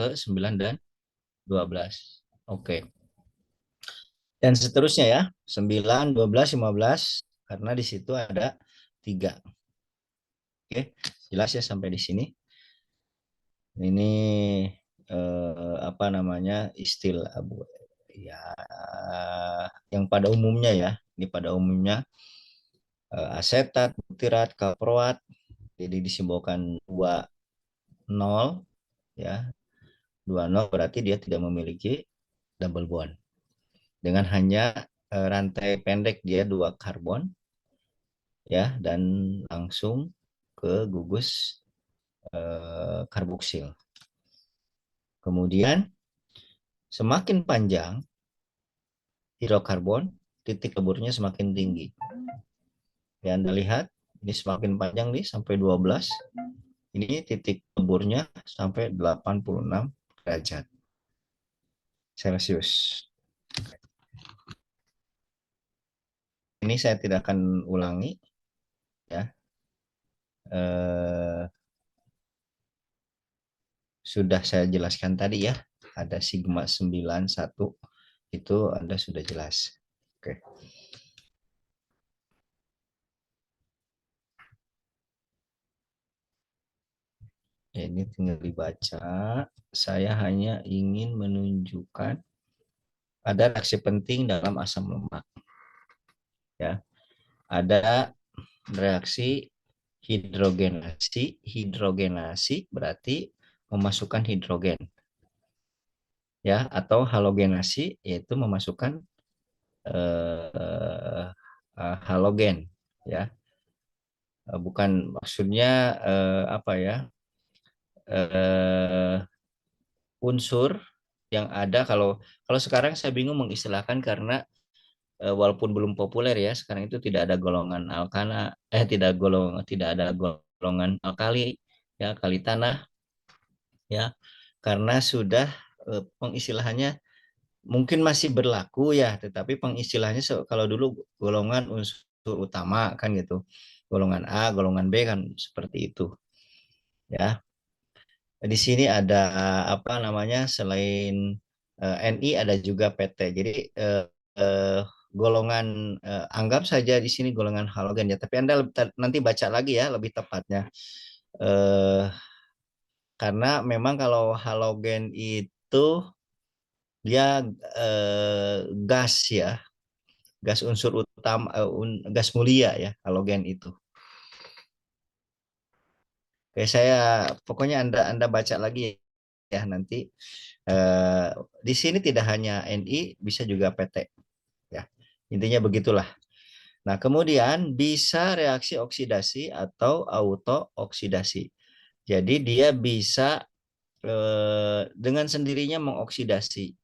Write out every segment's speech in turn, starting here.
ke 9 dan 12. Oke. Dan seterusnya ya, 9, 12, 15 karena di situ ada 3. Oke, jelas ya sampai di sini. Ini apa namanya? Istilah ya yang pada umumnya ya. Ini pada umumnya asetat, butirat, kaproat. Jadi disimbolkan 2 0 ya. 2 0 berarti dia tidak memiliki double bond. Dengan hanya rantai pendek dia 2 karbon ya dan langsung ke gugus karboksil. Kemudian semakin panjang hidrokarbon, titik leburnya semakin tinggi. Ya, Anda lihat ini semakin panjang nih sampai 12. Ini titik leburnya sampai 86 derajat Celcius. Ini saya tidak akan ulangi ya. Sudah saya jelaskan tadi ya. Ada sigma 91 itu Anda sudah jelas. Oke. Ini tinggal dibaca. Saya hanya ingin menunjukkan ada reaksi penting dalam asam lemak. Ya, ada reaksi hidrogenasi. Hidrogenasi berarti memasukkan hidrogen. Ya, atau halogenasi yaitu memasukkan halogen. Ya, bukan maksudnya apa ya? Unsur yang ada kalau sekarang saya bingung mengistilahkan karena walaupun belum populer ya sekarang itu tidak ada golongan alkana tidak ada golongan alkali ya kali tanah ya karena sudah pengistilahannya mungkin masih berlaku ya tetapi pengistilahannya kalau dulu golongan unsur utama kan gitu golongan A golongan B kan seperti itu ya. Di sini ada apa namanya selain Ni ada juga PT. Jadi golongan anggap saja di sini golongan halogen ya. Tapi Anda nanti baca lagi ya lebih tepatnya. Eh, karena memang kalau halogen itu dia gas ya, gas unsur utama, gas mulia ya halogen itu. Oke, saya pokoknya Anda baca lagi ya nanti. Di sini tidak hanya Ni, bisa juga PT. Ya, intinya begitulah. Nah, kemudian bisa reaksi oksidasi atau auto oksidasi. Jadi dia bisa dengan sendirinya mengoksidasi.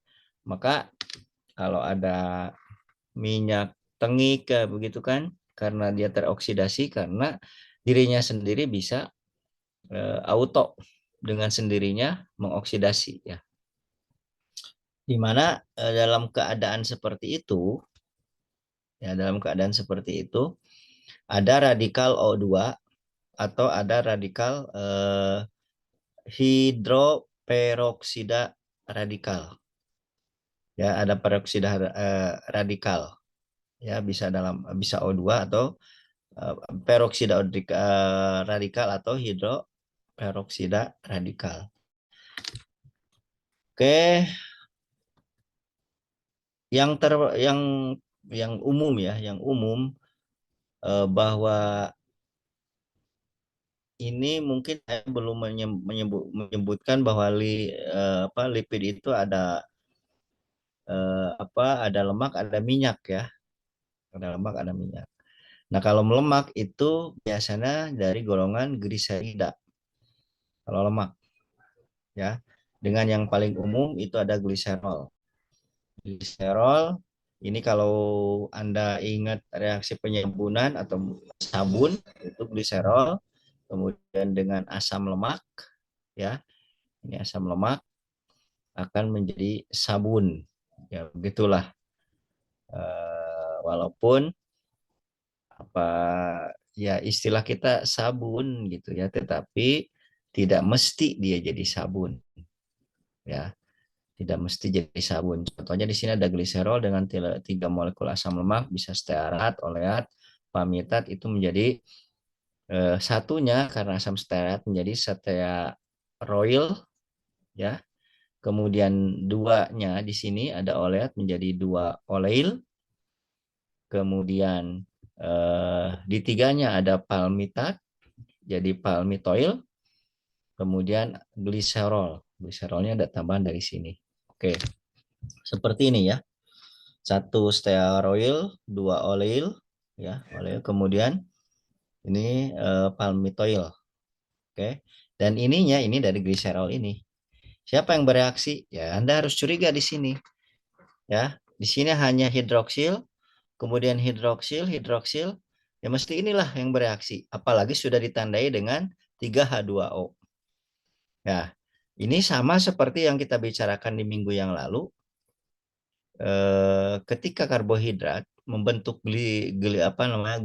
Maka kalau ada minyak tengik begitu kan, karena dia teroksidasi karena dirinya sendiri bisa auto dengan sendirinya mengoksidasi ya. Di mana dalam keadaan seperti itu ya dalam keadaan seperti itu ada radikal O2 atau ada radikal hidroperoksida radikal ya ada peroksida radikal ya bisa O2 atau peroksida radikal atau hidroperoksida radikal. Oke, yang umum ya, yang umum bahwa ini mungkin saya belum menyebutkan bahwa lipid itu ada ada lemak, ada minyak ya. Ada lemak, ada minyak. Nah, kalau melemak itu biasanya dari golongan gliserida. Kalau lemak ya. Dengan yang paling umum itu ada gliserol. Gliserol ini kalau Anda ingat reaksi penyabunan atau sabun itu gliserol, kemudian dengan asam lemak ya. Ini asam lemak akan menjadi sabun. Ya, begitulah. Walaupun apa ya istilah kita sabun gitu ya, tetapi tidak mesti dia jadi sabun. ya. Tidak mesti jadi sabun. Contohnya di sini ada gliserol dengan 3 molekul asam lemak, bisa stearat, oleat, pamitat, itu menjadi satunya karena asam stearat menjadi stearoyl, ya. Kemudian duanya di sini ada oleat menjadi 2 oleil. Kemudian di tiganya ada palmitat jadi palmitoil. Kemudian gliserol. Gliserolnya ada tambahan dari sini. Oke, seperti ini ya. 1 stearoyl, 2 oleil, ya, oleil. Kemudian ini palmitoil. Oke. Dan ininya ini dari gliserol ini. Siapa yang bereaksi? Ya, Anda harus curiga di sini. Ya, di sini hanya hidroksil, kemudian hidroksil, hidroksil. Ya mesti inilah yang bereaksi. Apalagi sudah ditandai dengan 3H2O. Ya, ini sama seperti yang kita bicarakan di minggu yang lalu. Ketika karbohidrat membentuk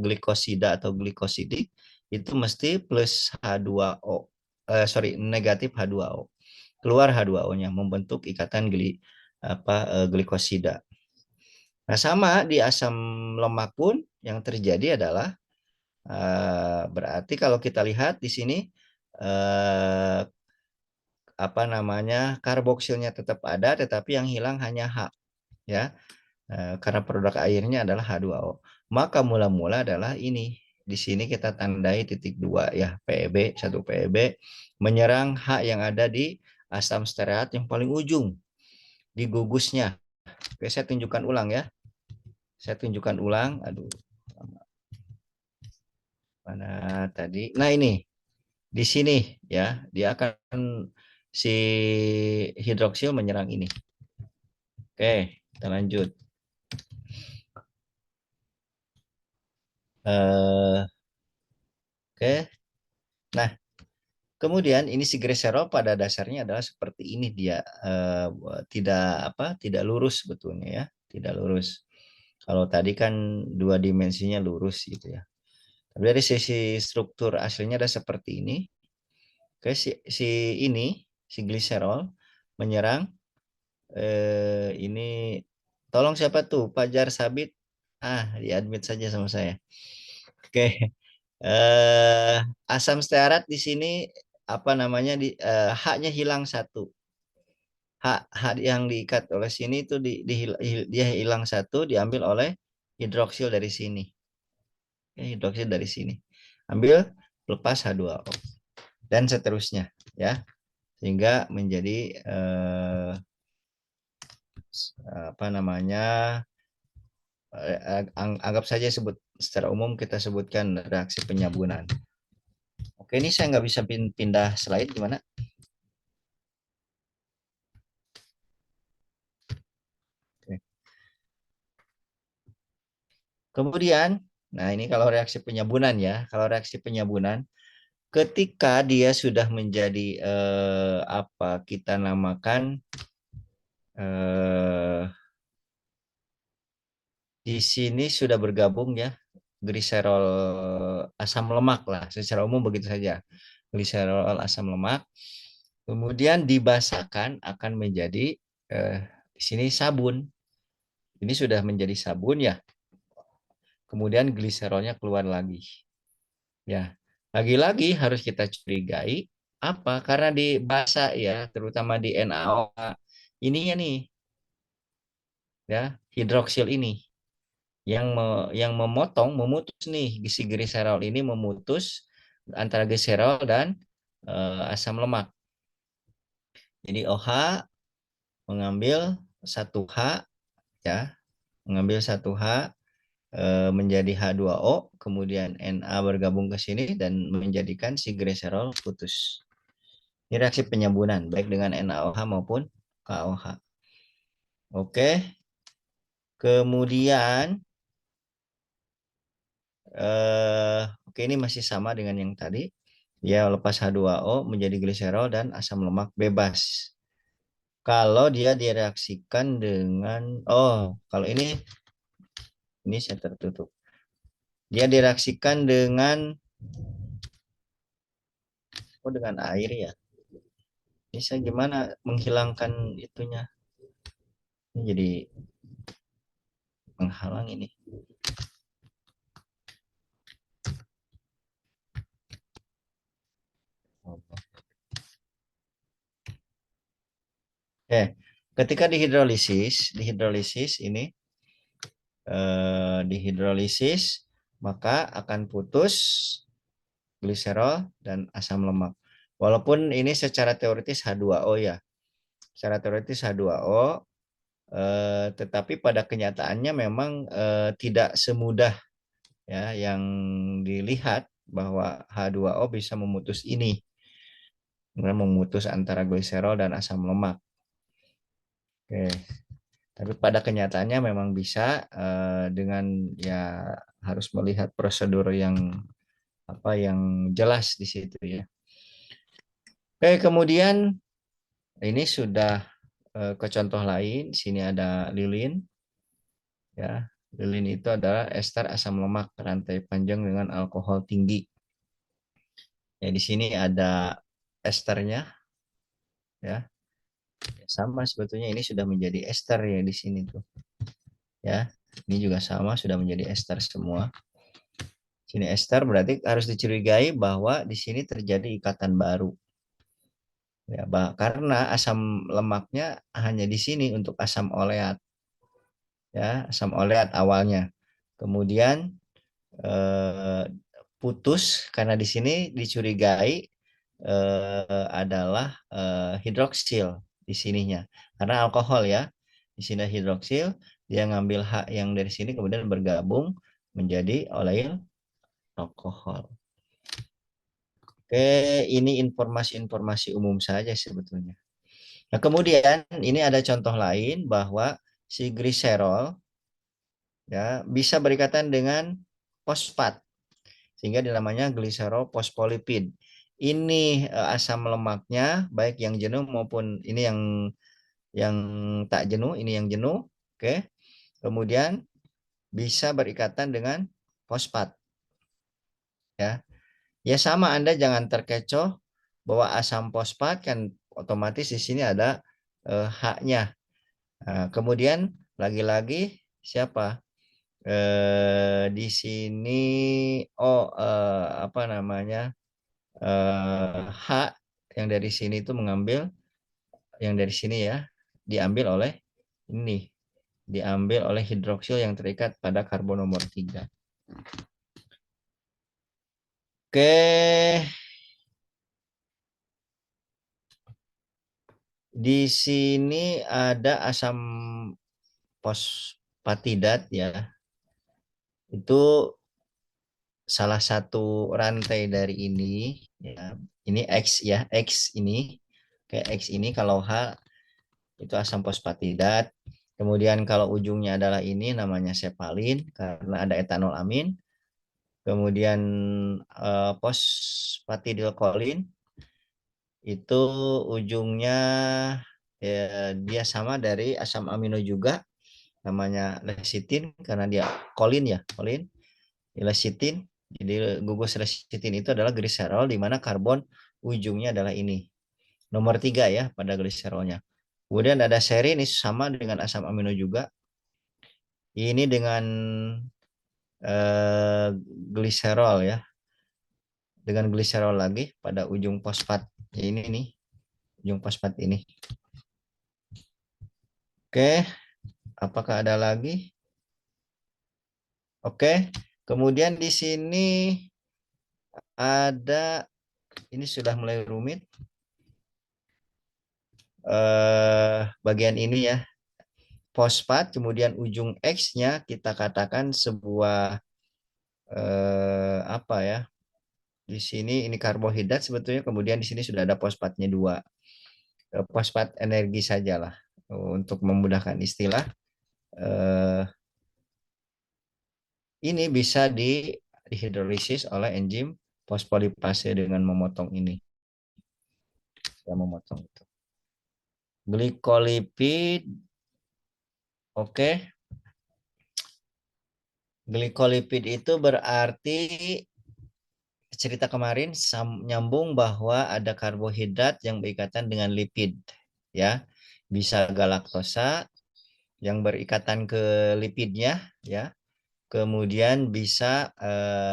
glikosida atau glikosidik, itu mesti plus H2O, negatif H2O, keluar H2O-nya membentuk ikatan glikosida. Nah, sama di asam lemak pun yang terjadi adalah berarti kalau kita lihat di sini eh, karboksilnya tetap ada, tetapi yang hilang hanya H, ya. Karena produk airnya adalah H2O. Maka mula-mula adalah ini. Di sini kita tandai titik 2 ya, PEB, 1 PEB menyerang H yang ada di asam stearat yang paling ujung di gugusnya. Oke, saya tunjukkan ulang ya. Saya tunjukkan ulang. Aduh. Mana tadi? Nah, ini di sini ya, dia akan si hidroksil menyerang ini. Oke, kita lanjut. Oke. Nah, kemudian ini si gliserol pada dasarnya adalah seperti ini dia, tidak lurus sebetulnya ya, tidak lurus. Kalau tadi kan 2 dimensinya lurus gitu ya. Tapi dari sisi struktur aslinya ada seperti ini. Oke, si gliserol menyerang ini, tolong siapa tuh? Fajar Sabit. Diadmit saja sama saya. Oke. eh Asam stearat di sini H-nya hilang satu. H yang diikat oleh sini itu dia hilang satu, diambil oleh hidroksil dari sini. Hidroksil dari sini. Ambil, lepas H2O. Dan seterusnya ya. Sehingga menjadi apa namanya anggap saja secara umum kita sebutkan reaksi penyabunan. Oke, ini saya nggak bisa pindah slide gimana? Oke. Kemudian, nah ini kalau reaksi penyabunan ya, kalau reaksi penyabunan, ketika dia sudah menjadi apa kita namakan eh, di sini sudah bergabung ya gliserol asam lemak lah, secara umum begitu saja, gliserol asam lemak. Kemudian dibasahkan akan menjadi di sini sabun. Ini sudah menjadi sabun ya. Kemudian gliserolnya keluar lagi. Ya, lagi-lagi harus kita curigai apa? Karena di basa ya, terutama di NaO ininya nih, ya hidroksil ini yang memutus nih si gliserol ini memutus antara gliserol dan asam lemak. Jadi OH mengambil 1H ya, mengambil 1H menjadi H2O, kemudian Na bergabung ke sini dan menjadikan si gliserol putus. Ini reaksi penyabunan baik dengan NaOH maupun KOH. Oke. Kemudian oke, ini masih sama dengan yang tadi. Dia lepas H2O menjadi gliserol dan asam lemak bebas. Kalau dia direaksikan dengan kalau ini saya tertutup. Dia direaksikan dengan dengan air ya. Bisa gimana menghilangkan itunya? Ini jadi menghalang ini. Ketika dihidrolisis ini dihidrolisis maka akan putus gliserol dan asam lemak. Walaupun ini secara teoritis H2O ya. Secara teoritis H2O tetapi pada kenyataannya memang tidak semudah ya yang dilihat bahwa H2O bisa memutus ini, memutus antara gliserol dan asam lemak. Oke. Tapi pada kenyataannya memang bisa dengan ya harus melihat prosedur yang yang jelas di situ ya. Oke, kemudian ini sudah ke contoh lain. Sini ada lilin ya. Lilin itu adalah ester asam lemak rantai panjang dengan alkohol tinggi. Ya, di sini ada esternya ya. Sama sebetulnya ini sudah menjadi ester ya di sini tuh. Ya. Ini juga sama sudah menjadi ester semua. Sini ester berarti harus dicurigai bahwa di sini terjadi ikatan baru. Ya, karena asam lemaknya hanya di sini untuk asam oleat. Ya, asam oleat awalnya. Kemudian eh, putus karena di sini dicurigai adalah hidroksil di sininya. Karena alkohol ya. Di sini hidroksil, dia ngambil H yang dari sini kemudian bergabung menjadi oleil alkohol. Oke, ini informasi-informasi umum saja sebetulnya. Nah, kemudian ini ada contoh lain bahwa si gliserol ya bisa berikatan dengan fosfat sehingga dinamanya gliserol fosfolipid. Ini asam lemaknya baik yang jenuh maupun ini yang tak jenuh, ini yang jenuh. Oke. Kemudian bisa berikatan dengan fosfat ya. Ya sama Anda jangan terkecoh bahwa asam fosfat kan otomatis di sini ada H-nya. Nah, kemudian lagi-lagi siapa? Di sini apa namanya? H yang dari sini itu mengambil yang dari sini ya, diambil oleh ini, diambil oleh hidroksil yang terikat pada karbon nomor 3. Oke, di sini ada asam fosfatidat ya. Itu salah satu rantai dari ini ya. Ini X ya, X ini. Kayak X ini kalau H itu asam fosfatidat. Kemudian kalau ujungnya adalah ini namanya sepalin karena ada etanol amin. Kemudian fosfatidilkolin itu ujungnya ya, dia sama dari asam amino juga namanya lecitin karena dia kolin ya, kolin lecitin. Jadi gugus lecitin itu adalah gliserol di mana karbon ujungnya adalah ini. Nomor 3 ya pada gliserolnya. Kemudian ada serin ini sama dengan asam amino juga. Ini dengan gliserol ya. Dengan gliserol lagi pada ujung fosfat. Ya, ini nih, ujung fosfat ini. Oke, apakah ada lagi? Oke. Kemudian di sini ada ini sudah mulai rumit. Bagian ini ya. Fosfat kemudian ujung X-nya kita katakan sebuah apa ya? Di sini ini karbohidrat sebetulnya kemudian di sini sudah ada fosfatnya 2. Fosfat energi sajalah untuk memudahkan istilah. Ini bisa dihidrolisis oleh enzim fosfolipase dengan memotong ini. Ya, memotong itu. Glikolipid, oke. Glikolipid itu berarti cerita kemarin nyambung bahwa ada karbohidrat yang berikatan dengan lipid, ya. Bisa galaktosa yang berikatan ke lipidnya, ya. Kemudian bisa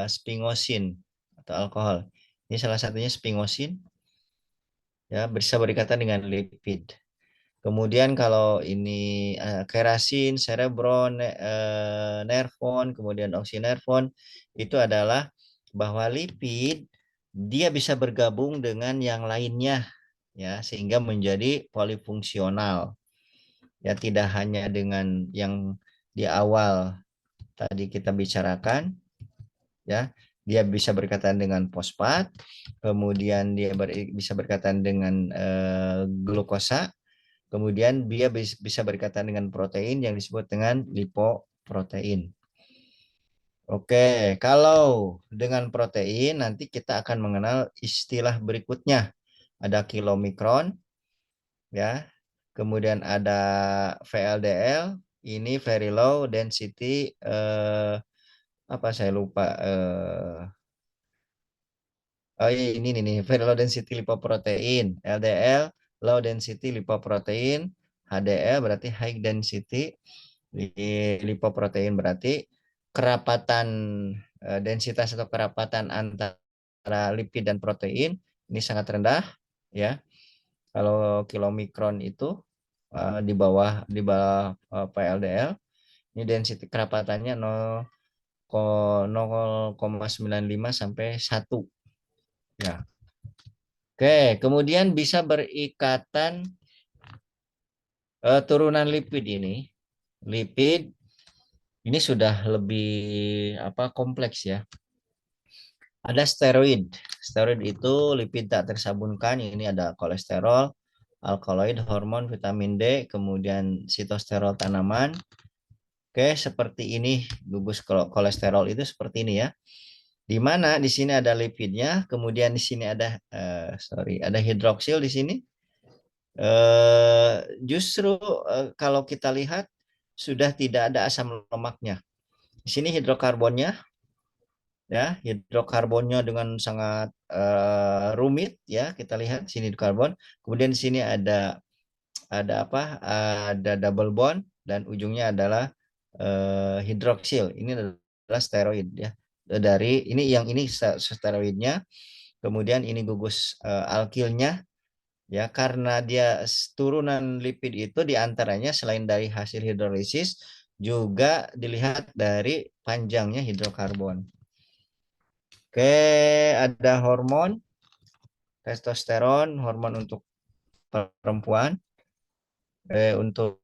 sphingosine atau alkohol. Ini salah satunya sphingosine, ya, bisa berikatan dengan lipid. Kemudian kalau ini kerasin, cerebron, nervon, kemudian oksinervon, itu adalah bahwa lipid dia bisa bergabung dengan yang lainnya, ya, sehingga menjadi polifungsional. Ya, tidak hanya dengan yang di awal tadi kita bicarakan, ya, dia bisa berkaitan dengan fosfat, kemudian dia bisa berkaitan dengan glukosa. Kemudian dia bisa berkaitan dengan protein yang disebut dengan lipoprotein. Oke, kalau dengan protein nanti kita akan mengenal istilah berikutnya. Ada kilomikron, ya. Kemudian ada VLDL, ini very low density apa saya lupa oh ini nih very low density lipoprotein, LDL low density lipoprotein, HDL berarti high density lipoprotein, berarti kerapatan densitas atau kerapatan antara lipid dan protein ini sangat rendah, ya. Kalau kilomikron itu di bawah PLDL, ini density kerapatannya 0,95 sampai 1, ya. Oke, kemudian bisa berikatan turunan lipid ini. Lipid ini sudah lebih kompleks, ya. Ada steroid. Steroid itu lipid tak tersabunkan. Ini ada kolesterol, alkaloid, hormon, vitamin D, kemudian sitosterol tanaman. Oke, seperti ini gugus kolesterol itu seperti ini, ya. Di mana di sini ada lipidnya, kemudian di sini ada ada hidroksil di sini. Justru kalau kita lihat sudah tidak ada asam lemaknya. Di sini hidrokarbonnya, ya, hidrokarbonnya dengan sangat rumit, ya, kita lihat di sini karbon. Kemudian di sini ada apa? Ada double bond dan ujungnya adalah hidroksil. Ini adalah steroid, ya. Dari ini steroidnya, kemudian ini gugus alkilnya. Ya, karena dia turunan lipid itu diantaranya selain dari hasil hidrolisis juga dilihat dari panjangnya hidrokarbon. Oke, ada hormon testosteron, hormon untuk perempuan, untuk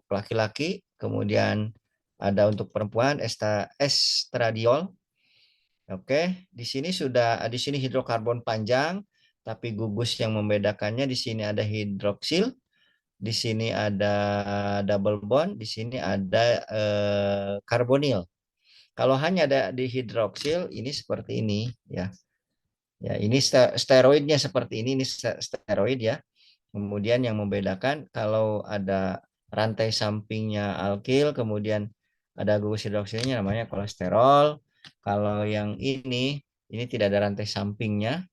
laki-laki, kemudian ada untuk perempuan estradiol. Oke, di sini hidrokarbon panjang, tapi gugus yang membedakannya di sini ada hidroksil. Di sini ada double bond, di sini ada karbonil. Kalau hanya ada di hidroksil ini seperti ini, ya. Ya, ini steroidnya seperti ini steroid, ya. Kemudian yang membedakan kalau ada rantai sampingnya alkil, kemudian ada gugus hidroksilnya namanya kolesterol. Kalau yang ini tidak ada rantai sampingnya,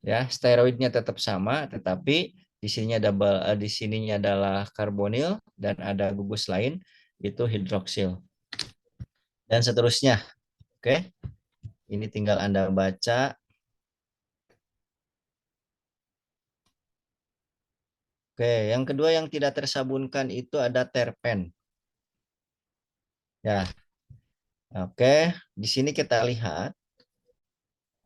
ya, steroidnya tetap sama, tetapi di sininya adalah karbonil dan ada gugus lain itu hidroksil dan seterusnya. Oke, ini tinggal Anda baca. Oke, yang kedua yang tidak tersabunkan itu ada terpen, ya. Oke, di sini kita lihat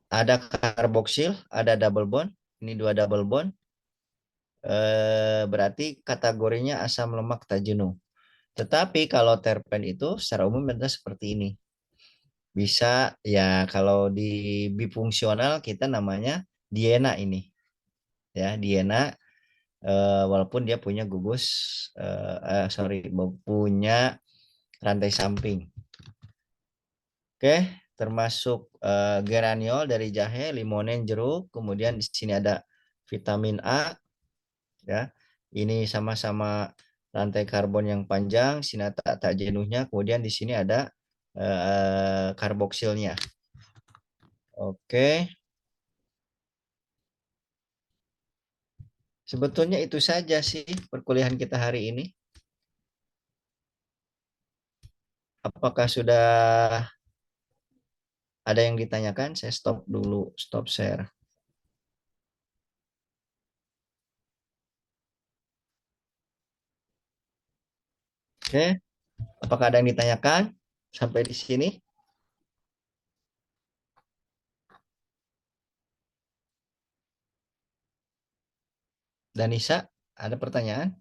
ada karboksil, ada double bond, ini dua double bond, berarti kategorinya asam lemak tak jenuh. Tetapi kalau terpen itu secara umum adalah seperti ini. Bisa, ya, kalau di bifungsional kita namanya diena ini. Ya, diena walaupun dia punya gugus punya rantai samping. Oke, termasuk geraniol dari jahe, limonen jeruk, kemudian di sini ada vitamin A, ya. Ini sama-sama rantai karbon yang panjang, sini tak jenuhnya, kemudian di sini ada karboksilnya. Oke, sebetulnya itu saja sih perkuliahan kita hari ini. Apakah sudah ada yang ditanyakan? Saya stop dulu, stop share. Oke, apakah ada yang ditanyakan sampai di sini? Danisa, ada pertanyaan?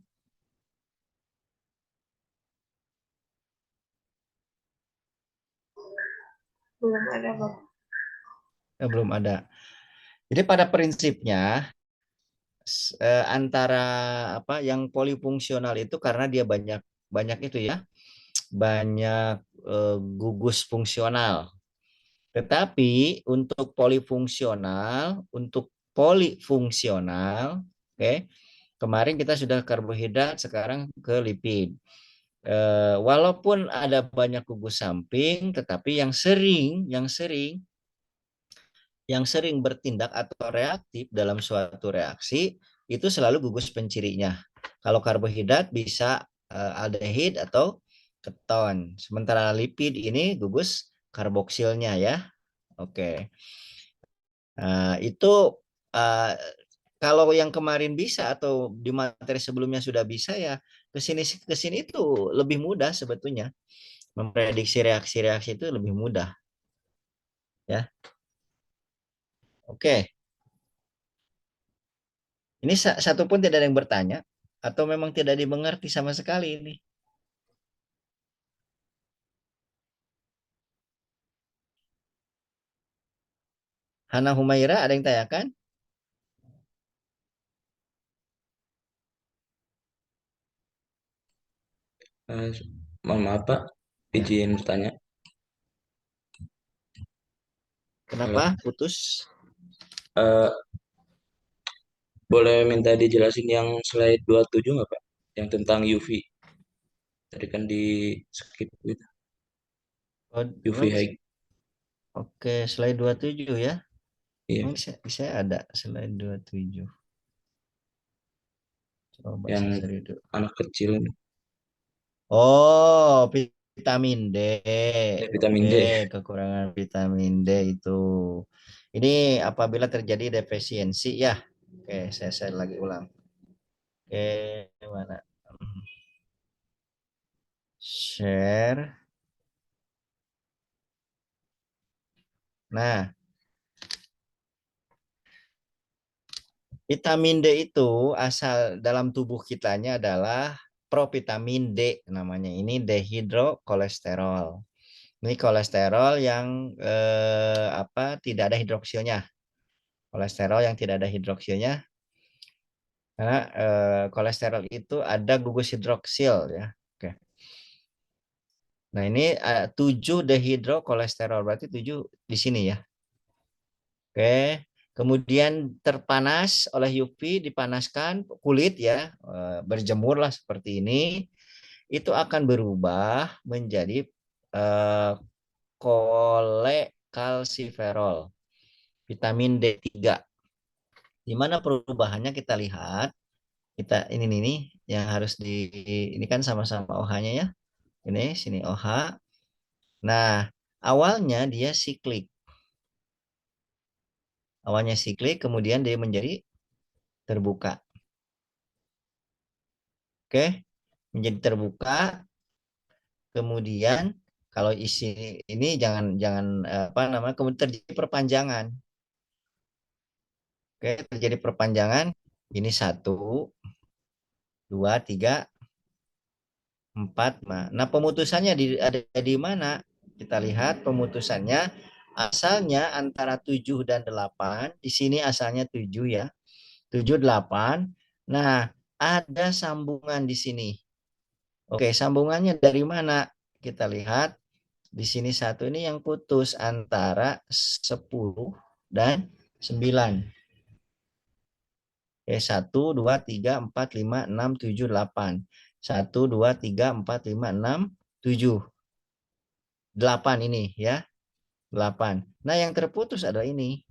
Belum ada, Bapak. Belum ada. Jadi pada prinsipnya antara apa yang polifungsional itu karena dia banyak banyak itu ya, banyak gugus fungsional. Tetapi untuk polifungsional, oke, kemarin kita sudah karbohidrat, sekarang ke lipid. Walaupun ada banyak gugus samping, tetapi yang sering bertindak atau reaktif dalam suatu reaksi itu selalu gugus pencirinya. Kalau karbohidrat bisa aldehid atau keton. Sementara lipid ini gugus karboksilnya ya. Oke. Nah, itu uh, kalau yang kemarin bisa atau di materi sebelumnya sudah bisa ya ke sini itu lebih mudah sebetulnya. Memprediksi reaksi-reaksi itu lebih mudah ya. Oke. Ini satu pun tidak ada yang bertanya atau memang tidak dimengerti sama sekali ini. Hana Humaira ada yang tanyakan? Eh, Mohon maaf Pak, Ya. izin bertanya. Kenapa Halo. putus? Eh, Boleh minta dijelasin yang slide 27 nggak Pak? Yang tentang UV. Tadi kan di skip gitu. Oh, UV memang high. oke, slide 27 ya. Iya, Memang bisa ada slide 27. Coba yang saya cari dulu. anak kecil ini. Oh, vitamin D. Ya, Oke, vitamin D. kekurangan vitamin D itu. Ini apabila terjadi defisiensi ya. Oke, saya share lagi ulang. Oke, mana? Share. Nah, vitamin D itu asal dalam tubuh kitanya adalah provitamin D namanya. Ini dehidrokolesterol. Ini kolesterol yang apa tidak ada hidroksilnya. Kolesterol yang tidak ada hidroksilnya karena kolesterol itu ada gugus hidroksil ya. Oke. Nah, ini 7 dehidrokolesterol berarti 7 di sini ya. Oke. Kemudian terpanas oleh UV, dipanaskan kulit ya, berjemurlah seperti ini, itu akan berubah menjadi kolekalsiferol, vitamin D3. Di mana perubahannya kita lihat, kita ini nih yang harus ini kan sama-sama OH-nya ya. Ini sini OH. Nah, awalnya dia siklik. Awalnya siklik, kemudian dia menjadi terbuka. Oke, menjadi terbuka. Kemudian kalau isi ini jangan jangan apa namanya, kemudian terjadi perpanjangan. Oke, terjadi perpanjangan. Ini 1, 2, 3, 4. Nah, pemutusannya ada di mana? Kita lihat pemutusannya asalnya antara 7 dan 8. Di sini asalnya 7 ya. 7, 8. Nah, ada sambungan di sini. Oke, sambungannya dari mana? Kita lihat di sini satu ini yang putus antara 10 dan 9. Oke, 1, 2, 3, 4, 5, 6, 7, 8. 1, 2, 3, 4, 5, 6, 7. 8 ini ya. 8. Nah, yang terputus adalah ini.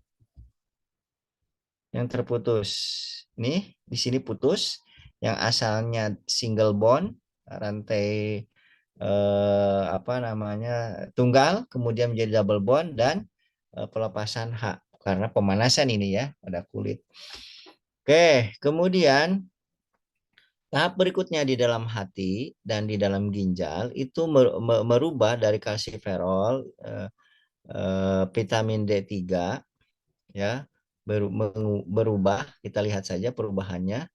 Yang terputus. Nih, di sini putus. Yang asalnya single bond, rantai apa namanya? Tunggal, kemudian menjadi double bond dan pelepasan H karena pemanasan ini ya pada kulit. Oke, kemudian tahap berikutnya di dalam hati dan di dalam ginjal itu merubah dari kalsiferol, vitamin D3 ya, berubah. Kita lihat saja perubahannya.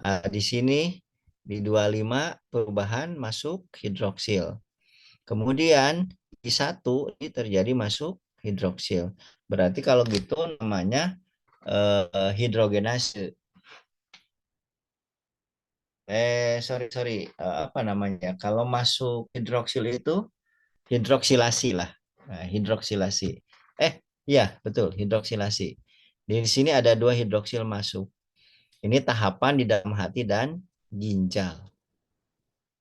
Di sini di 25 perubahan masuk hidroksil. Kemudian di 1 ini terjadi masuk hidroksil. Berarti kalau gitu namanya hidrogenase. Sorry, apa namanya? Kalau masuk hidroksil itu hidroksilasi lah. Nah, hidroksilasi. Iya betul hidroksilasi. Di sini ada 2 hidroksil masuk. Ini tahapan di dalam hati dan ginjal.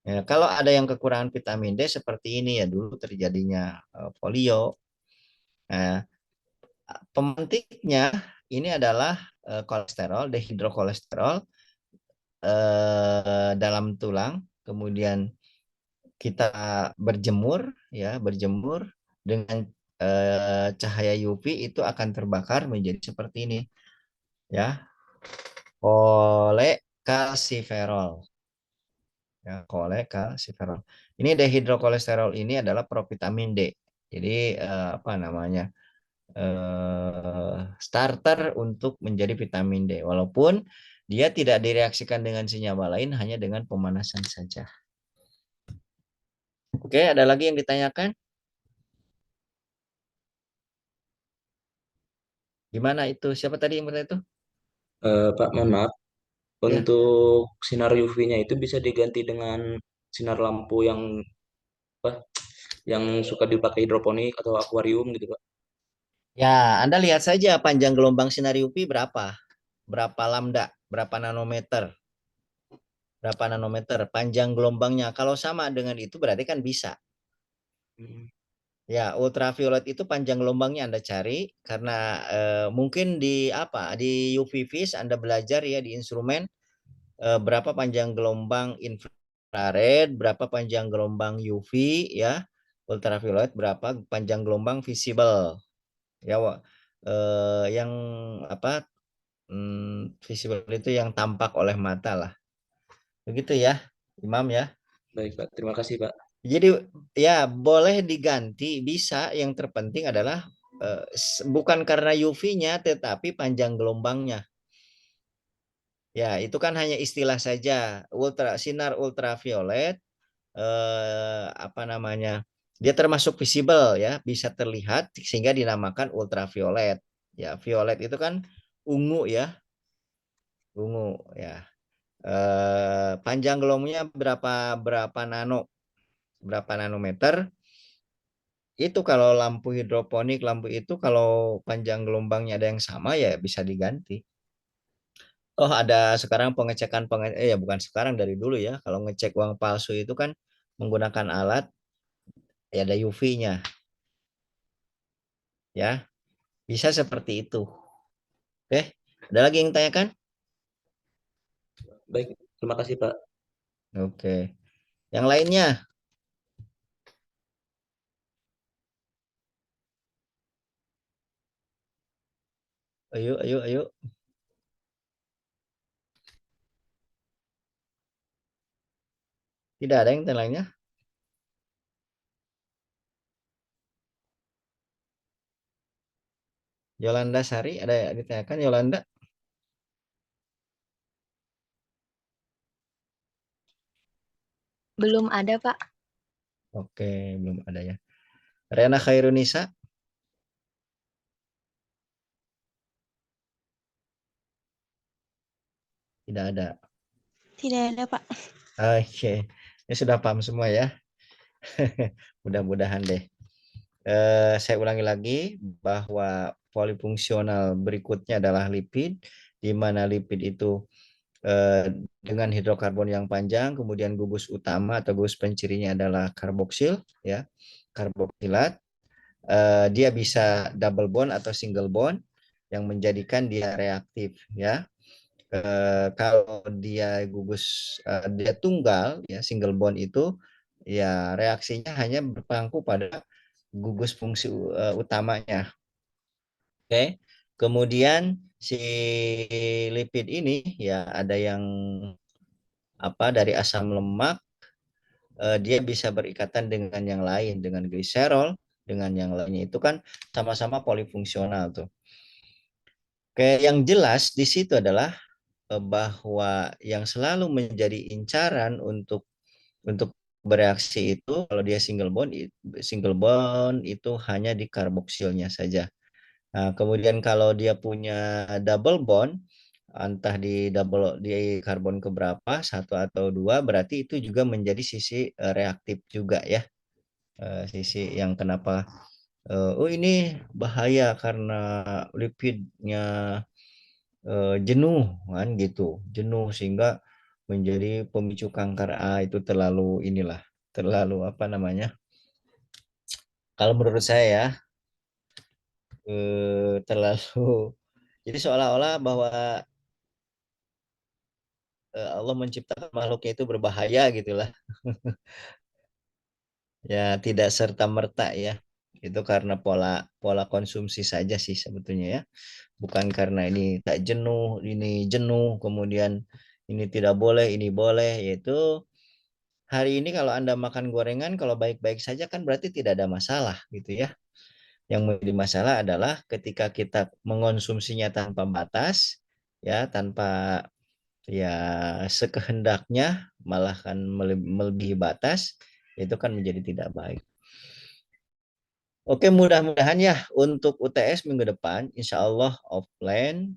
Ya, kalau ada yang kekurangan vitamin D seperti ini ya dulu terjadinya polio. Nah, pemantiknya ini adalah kolesterol, dehidrokolesterol dalam tulang. Kemudian kita berjemur ya, berjemur dengan cahaya UV itu akan terbakar menjadi seperti ini ya, kolekalsiferol. Ya, kolekalsiferol. Ini dehidrokolesterol ini adalah provitamin D. Jadi apa namanya? Starter untuk menjadi vitamin D. Walaupun dia tidak direaksikan dengan senyawa lain, hanya dengan pemanasan saja. Oke, ada lagi yang ditanyakan? Gimana itu? Siapa tadi yang bertanya itu? Pak, mohon maaf. Ya. Untuk sinar UV-nya itu bisa diganti dengan sinar lampu yang apa? Yang suka dipakai hidroponik atau akuarium gitu, Pak. Ya, Anda lihat saja panjang gelombang sinar UV berapa? Berapa lambda? Berapa nanometer? Berapa nanometer panjang gelombangnya? Kalau sama dengan itu berarti kan bisa. Hmm, Ya, ultraviolet itu panjang gelombangnya Anda cari karena mungkin di apa? Di UV vis Anda belajar ya di instrumen berapa panjang gelombang infrared, berapa panjang gelombang UV ya, ultraviolet berapa panjang gelombang visible. Ya, yang apa? Visible itu yang tampak oleh mata lah. Begitu ya, Imam ya. baik, Pak. Terima kasih, Pak. Jadi ya boleh diganti, bisa. Yang terpenting adalah bukan karena UV-nya, tetapi panjang gelombangnya. Ya, itu kan hanya istilah saja. Sinar ultraviolet, apa namanya? Dia termasuk visible ya, bisa terlihat sehingga dinamakan ultraviolet. Ya, violet itu kan ungu ya, ungu ya. Panjang gelombangnya berapa berapa berapa nanometer? Itu kalau lampu hidroponik, lampu itu kalau panjang gelombangnya ada yang sama ya bisa diganti. Oh, ada sekarang pengecekan ya bukan sekarang dari dulu ya. Kalau ngecek uang palsu itu kan menggunakan alat ya ada UV-nya ya. Bisa seperti itu. Oke, ada lagi yang tanyakan? Baik, terima kasih, Pak. Oke. Yang lainnya? Ayo, ayo, ayo. Tidak ada yang lainnya? Yolanda Sari, ada yang ditanyakan Yolanda? Belum ada, Pak. Oke, belum ada ya. Rena Khairunisa, tidak ada. Tidak ada, Pak. Oke, ini sudah paham semua ya. Mudah-mudahan deh. Saya ulangi lagi bahwa polifungsional berikutnya adalah lipid, di mana lipid itu dengan hidrokarbon yang panjang, kemudian gugus utama atau gugus pencirinya adalah karboksil, ya, karboksilat. dia bisa double bond atau single bond yang menjadikan dia reaktif ya. Kalau dia gugus dia tunggal ya single bond itu ya reaksinya hanya berpangku pada gugus fungsi utamanya. Oke. Kemudian si lipid ini ya ada yang dari asam lemak dia bisa berikatan dengan yang lain, dengan gliserol, dengan yang lainnya itu kan sama-sama polifungsional tuh. Oke, yang jelas di situ adalah bahwa yang selalu menjadi incaran untuk bereaksi itu kalau dia single bond itu hanya di karboksilnya saja. Nah, kemudian kalau dia punya double bond entah di karbon keberapa satu atau dua berarti itu juga menjadi sisi reaktif juga ya. Sisi yang kenapa oh ini bahaya karena lipidnya jenuh kan gitu, jenuh sehingga menjadi pemicu kanker. Itu terlalu apa namanya, kalau menurut saya ya, terlalu jadi seolah-olah bahwa Allah menciptakan makhluknya itu berbahaya gitulah. Ya tidak serta merta ya, itu karena pola pola konsumsi saja sih sebetulnya ya, bukan karena ini tak jenuh, ini jenuh, kemudian ini tidak boleh, ini boleh. Yaitu hari ini kalau Anda makan gorengan, kalau baik-baik saja kan berarti tidak ada masalah gitu ya. Yang menjadi masalah adalah ketika kita mengonsumsinya tanpa batas, ya tanpa ya sekehendaknya, malah kan melebihi batas, itu kan menjadi tidak baik. Oke, mudah-mudahan ya untuk UTS minggu depan, insya Allah offline,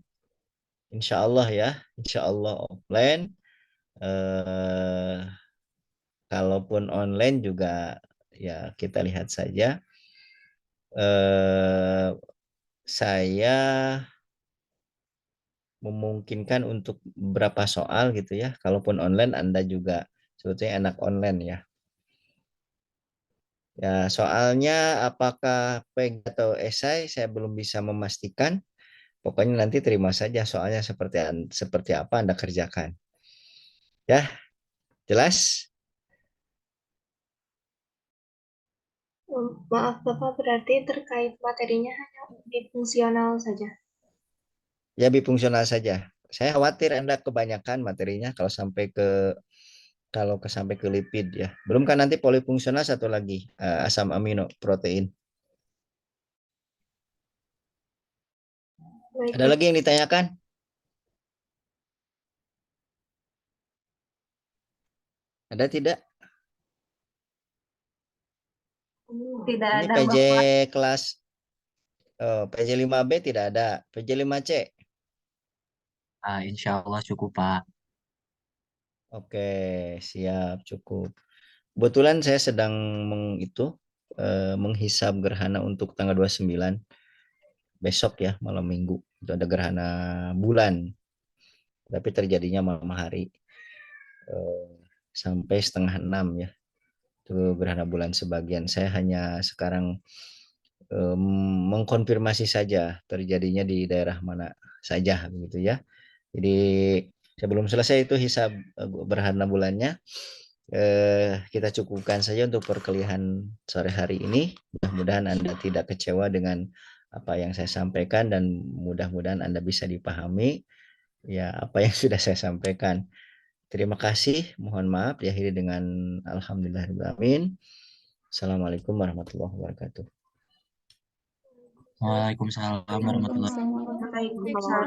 insya Allah ya, insya Allah offline. Eh, Kalaupun online juga ya kita lihat saja. Saya memungkinkan untuk beberapa soal gitu ya. Kalaupun online Anda juga sebetulnya enak online ya. Ya, soalnya apakah PEG atau esai saya belum bisa memastikan. Pokoknya nanti terima saja soalnya seperti apa Anda kerjakan. Ya, jelas? Maaf Bapak, berarti terkait materinya hanya di fungsional saja. Ya, bifungsional saja. Saya khawatir Anda kebanyakan materinya sampai ke lipid ya. Belum kan nanti polifungsional satu lagi, asam amino protein. Baik, Ada lagi yang ditanyakan? Ada tidak? tidak Ini ada PJ Bapak. kelas PJ 5B tidak ada. PJ 5C. Insya Allah cukup, Pak. Oke, siap, cukup. Kebetulan saya sedang menghisap gerhana untuk tanggal 29 besok ya, malam minggu. Itu ada gerhana bulan, tapi terjadinya malam hari eh, sampai 5:30 ya. Itu gerhana bulan sebagian. Saya hanya sekarang mengkonfirmasi saja terjadinya di daerah mana saja begitu ya. Jadi sebelum selesai itu hisab gerhana bulannya, kita cukupkan saja untuk perkuliahan sore hari ini. Mudah-mudahan Anda tidak kecewa dengan apa yang saya sampaikan dan mudah-mudahan Anda bisa dipahami ya apa yang sudah saya sampaikan. Terima kasih. Mohon maaf diakhiri dengan alhamdulillahirrahmanirrahim. Assalamualaikum warahmatullahi wabarakatuh. Waalaikumsalam warahmatullahi wabarakatuh. Waalaikumsalam.